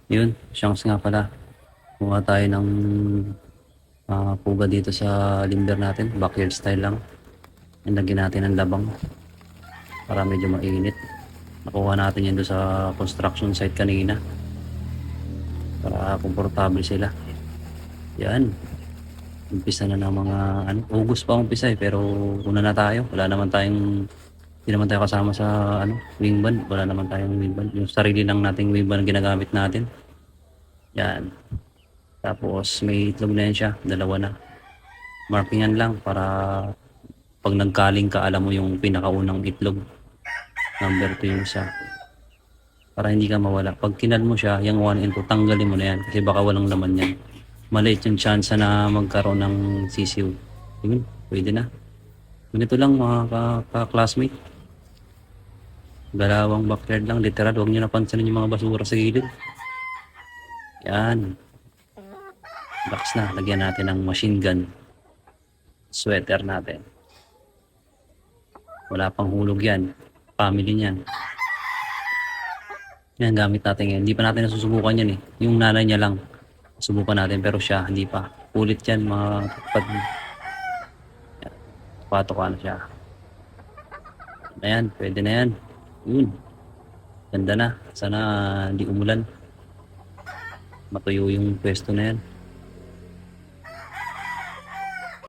Yun, chance nga pala. Kuha tayo ng puga dito sa limber natin. Backyard style lang. Lagyan natin ng labang para medyo mainit. Nakuha natin yan doon sa construction site kanina. Para komportable sila. Yan. Umpisa na ng mga August pa umpisa pero una na tayo. Wala naman tayong hindi naman tayo kasama sa wing band. Wala naman tayong wing band. Yung sarili lang nating wing band ginagamit natin. Yan. Tapos may itlog na yan siya. Dalawa na. Markingan lang para pag nagkaling ka, alam mo yung pinakaunang itlog. Number 2 yung isa. Para hindi ka mawala. Pag kinal mo siya, yung 1 and 2, tanggalin mo na yan. Kasi baka walang laman yan. Maliit yung chance na magkaroon ng sisiw. Yun, pwede na. Ganito lang mga ka-classmate. Dalawang backyard lang, literal. Huwag nyo napansinin yung mga basura sa gilid. Yan. Box na. Lagyan natin ng machine gun. Sweater natin. Wala pang hulog yan. Family niyan. Yan, gamit natin yan. Hindi pa natin nasusubukan yan eh. Yung nanay niya lang. Subukan natin pero siya, hindi pa. Ulit yan mga kapag patok na siya. Ayan, pwede na yan. Yun. Ganda na. Sana hindi umulan. Matuyo yung pwesto na yan.